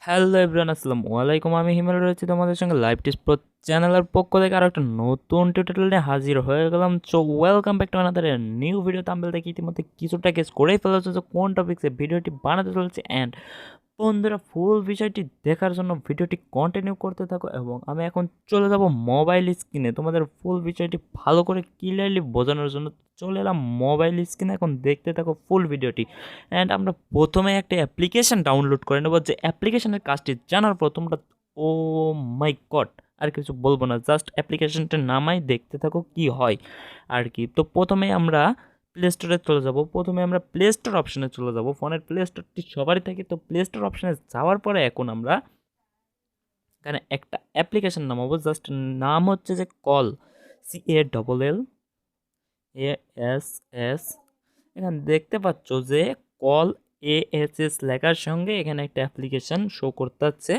Hello everyone, আসসালামু আলাইকুম। আমি হিমেল রয়েছি তোমাদের সঙ্গে লাইভ টিপস প্রো চ্যানেলের পক্ষ থেকে আরও একটা নতুন টিউটোরিয়াল নিয়ে হাজির হয়ে গেলাম। So welcome back to another new video. Thumbnail দেখে ইতিমধ্যে কিছুটা গেস করেই ফেলেছো যে কোন টপিক্সে ভিডিওটি বানাতে চলেছে। অ্যান্ড বন্ধুরা, ফুল বিষয়টি দেখার জন্য ভিডিওটি কন্টিনিউ করতে থাকো এবং আমি এখন চলে যাব মোবাইল স্ক্রিনে তোমাদের ফুল বিষয়টি ভালো করে ক্লিয়ারলি বোঝানোর জন্য। চলে এলাম মোবাইল স্ক্রিনে, এখন দেখতে থাকো ফুল ভিডিওটি। অ্যান্ড আমরা প্রথমে একটা অ্যাপ্লিকেশান ডাউনলোড করে নেবো, যে অ্যাপ্লিকেশানের কাজটি জানার পর তোমরা ও মাই গড আর কিছু বলবো না, জাস্ট অ্যাপ্লিকেশানটা নামাই দেখতে থাকো কি হয় আর কি। তো প্রথমে আমরা প্লে স্টোরে চলে যাব। প্রথমে আমরা প্লে স্টোর অপশানে চলে যাব। ফোনের প্লে স্টোরটি সবারই থাকে, তো প্লে স্টোর অপশানে যাওয়ার পরে এখন আমরা এখানে একটা অ্যাপ্লিকেশান নামাবো। জাস্ট নাম হচ্ছে যে কল, CALLASS। এখানে দেখতে পাচ্ছ যে কল ASS লেখার সঙ্গে এখানে একটা অ্যাপ্লিকেশান শো করতে হচ্ছে,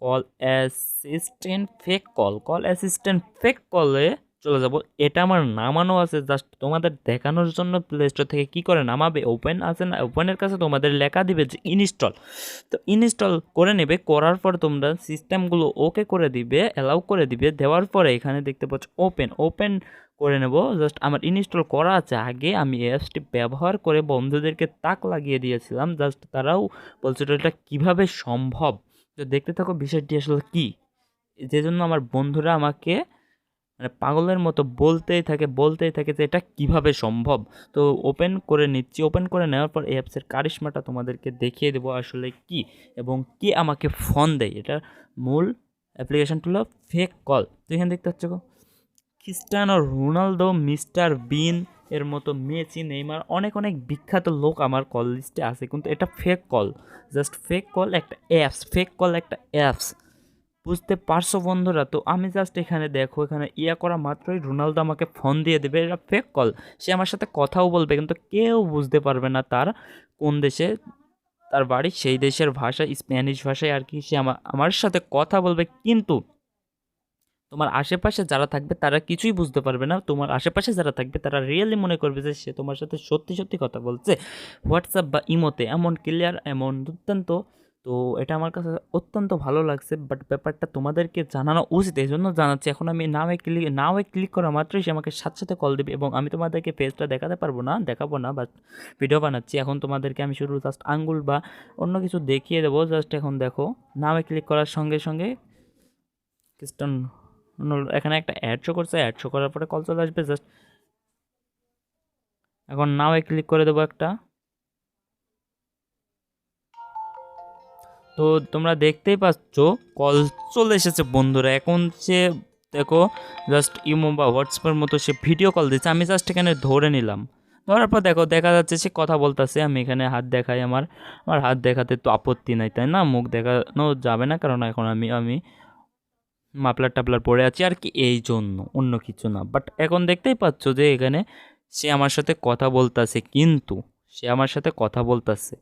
call assistant fake call. Call assistant fake কলে চলে যাব। এটা আমার নামানো আছে জাস্ট তোমাদের দেখানোর জন্য। প্লে স্টোর থেকে কী করে নামাবে, ওপেন আছে না, ওপেনের কাছে তোমাদের লেখা দিবে যে ইনস্টল। তো ইনস্টল করে নেবে, করার পর তোমরা সিস্টেমগুলো ওকে করে দিবে, অ্যালাউ করে দিবে। দেওয়ার পরে এখানে দেখতে পাচ্ছ ওপেন করে নেব। জাস্ট আমার ইনস্টল করা আছে, আগে আমি অ্যাপসটি ব্যবহার করে বন্ধুদেরকে তাক লাগিয়ে দিয়েছিলাম। জাস্ট তারাও বলছিল এটা কীভাবে সম্ভব। তো দেখতে থাকো বিষয়টি আসলে কী, যে জন্য আমার বন্ধুরা আমাকে মানে পাগলের মতো বলতেই থাকে যে এটা কিভাবে সম্ভব। তো ওপেন করে নিচ্ছি। ওপেন করে নেওয়ার পর এই অ্যাপসের কারিশমাটা তোমাদেরকে দেখিয়ে দেবো আসলে কি এবং কে আমাকে ফোন দেয়। এটা মূল অ্যাপ্লিকেশনটা হলো ফেক কল। তো এখানে দেখতে পাচ্ছ ক্রিস্টিয়ানো রোনালদো, মিস্টার বিন এর মতো মেসি, নেইমার, অনেক অনেক বিখ্যাত লোক আমার কল লিস্টে আছে, কিন্তু এটা fake call. Just fake call একটা অ্যাপস, ফেক কল একটা অ্যাপস। বুঝতে পারছো বন্ধুরা? তো আমি জাস্ট এখানে দেখো, এখানে করা মাত্রই রোনালদো আমাকে ফোন দিয়ে দেবে। এটা ফেক কল। সে আমার সাথে কথাও বলবে, কিন্তু কেউ বুঝতে পারবে না তার কোন দেশে তার বাড়ি। সেই দেশের ভাষা স্প্যানিশ ভাষায় আর কি সে আমার সাথে কথা বলবে, কিন্তু তোমার আশেপাশে যারা থাকবে তারা কিছুই বুঝতে পারবে না। তোমার আশেপাশে যারা থাকবে তারা রিয়েলি মনে করবে যে সে তোমার সাথে সত্যি সত্যি কথা বলছে হোয়াটসঅ্যাপ বা ইমোতে। এমন ক্লিয়ার, এমন দুর্দান্ত। তো এটা আমার কাছে অত্যন্ত ভালো লাগছে, বাট ব্যাপারটা তোমাদেরকে জানানো উচিত, এই জন্য জানাচ্ছি। এখন আমি নাওয়ে ক্লিক করা মাত্রই সে আমাকে সাথে সাথে কল দেবে এবং আমি তোমাদেরকে ফেসটা দেখাবো না, বাট ভিডিও বানাচ্ছি। এখন তোমাদেরকে আমি শুধু জাস্ট আঙ্গুল বা অন্য কিছু দেখিয়ে দেবো। জাস্ট এখন দেখো, নাওয়ে ক্লিক করার সঙ্গে সঙ্গে ক্রিস্টান এখানে একটা অ্যাড শো করছে। অ্যাড শো করার পরে কল চলে আসবে। জাস্ট এখন নাওয়ে ক্লিক করে দেবো একটা। তো তোমরা দেখতেই পাচ্ছ কল চলে এসেছে বন্ধুরা। এখন সে দেখো জাস্ট ইমো বা হোয়াটসঅ্যাপের মতো সে ভিডিও কল দিচ্ছে। আমি জাস্ট এখানে ধরে নিলাম। ধরার পর দেখো দেখা যাচ্ছে সে কথা বলতেছে। আমি এখানে হাত দেখাই, আমার হাত দেখাতে তো আপত্তি নাই, তাই না? মুখ দেখানো যাবে না, কারণ এখন আমি মাফলার টাফলার পরে আছি আর কি, এই জন্য, অন্য কিছু না। বাট এখন দেখতেই পাচ্ছ যে এখানে সে আমার সাথে কথা বলতেছে, কিন্তু সে আমার সাথে কথা বলতেছে,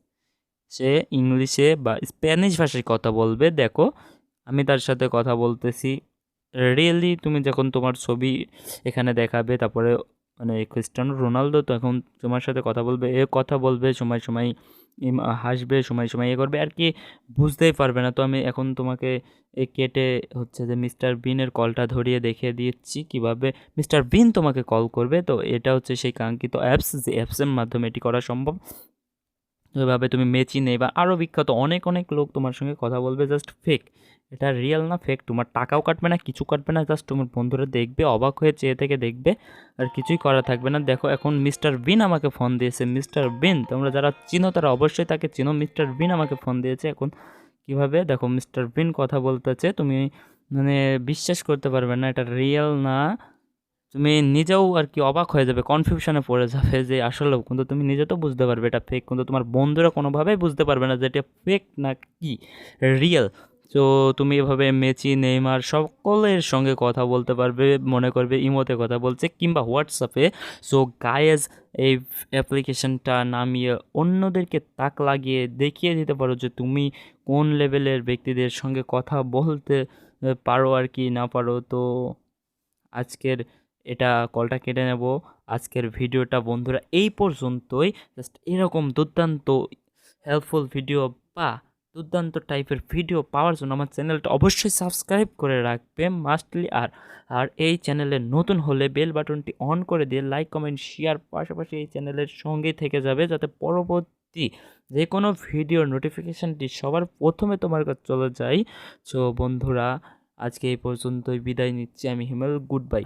সে ইংলিশে বা স্প্যানিশ ভাষায় কথা বলবে। দেখো আমি তার সাথে কথা বলতেছি। রিয়েলি তুমি যখন তোমার ছবি এখানে দেখাবে, তারপরে মানে ক্রিস্টিয়ানো রোনালদো তখন তোমার সাথে কথা বলবে, কথা বলবে, সময় সময় হাসবে, সময় সময় করবে আর কি, বুঝতেই পারবে না। তো আমি এখন তোমাকে কেটে হচ্ছে যে মিস্টার বিনের কলটা ধরিয়ে দেখিয়ে দিচ্ছি কীভাবে মিস্টার বিন তোমাকে কল করবে। তো এটা হচ্ছে সেই কাঙ্ক্ষিত অ্যাপস, যে অ্যাপসের মাধ্যমে এটি করা সম্ভব। এভাবে তুমি মেচি নেই বা আরও বিখ্যাত অনেক অনেক লোক তোমার সঙ্গে কথা বলবে। জাস্ট ফেক, এটা রিয়েল না, ফেক। তোমার টাকাও কাটবে না, কিছু কাটবে না। জাস্ট তোমার বন্ধুরা দেখবে, অবাক হয়ে চেয়ে থেকে দেখবে, আর কিছুই করা থাকবে না। দেখো এখন মিস্টার বিন আমাকে ফোন দিয়েছে। মিস্টার বিন, তোমরা যারা চিনো তারা অবশ্যই তাকে চিনো। মিস্টার বিন আমাকে ফোন দিয়েছে। এখন কীভাবে দেখো মিস্টার বিন কথা বলতেছে, তুমি মানে বিশ্বাস করতে পারবে না, এটা রিয়েল না। তুমি নিজেও আর কি অবাক হয়ে যাবে, কনফিউশনে পড়ে যাবে যে আসলেও, কিন্তু তুমি নিজে তো বুঝতে পারবে এটা ফেক, কিন্তু তোমার বন্ধুরা কোনোভাবেই বুঝতে পারবে না যে এটা ফেক না কি রিয়েল। তো তুমি এভাবে মেসি, নেইমার সকলের সঙ্গে কথা বলতে পারবে, মনে করবে ইমোতে কথা বলছে কিংবা হোয়াটসঅ্যাপে। সো গায়েজ, এই অ্যাপ্লিকেশনটা নামিয়ে অন্যদেরকে তাক লাগিয়ে দেখিয়ে দিতে পারো যে তুমি কোন লেভেলের ব্যক্তিদের সঙ্গে কথা বলতে পারো আর কি না পারো। তো আজকের এটা কলটা কেটে নেব। আজকের ভিডিওটা বন্ধুরা এই পর্যন্তই। জাস্ট এরকম দুর্দান্ত হেল্পফুল ভিডিও বা দুর্দান্ত টাইপের ভিডিও পাওয়ার জন্য আমার চ্যানেলটা অবশ্যই সাবস্ক্রাইব করে রাখবে মাস্টলি। আর এই চ্যানেলে নতুন হলে বেল বাটনটি অন করে দিয়ে লাইক কমেন্ট শেয়ার পাশাপাশি এই চ্যানেলের সঙ্গেই থেকে যাবে, যাতে পরবর্তী যে কোনো ভিডিওর নোটিফিকেশানটি সবার প্রথমে তোমার কাছে চলে যায়। সো বন্ধুরা, আজকে এই পর্যন্তই বিদায় নিচ্ছি আমি হিমেল। Good bye.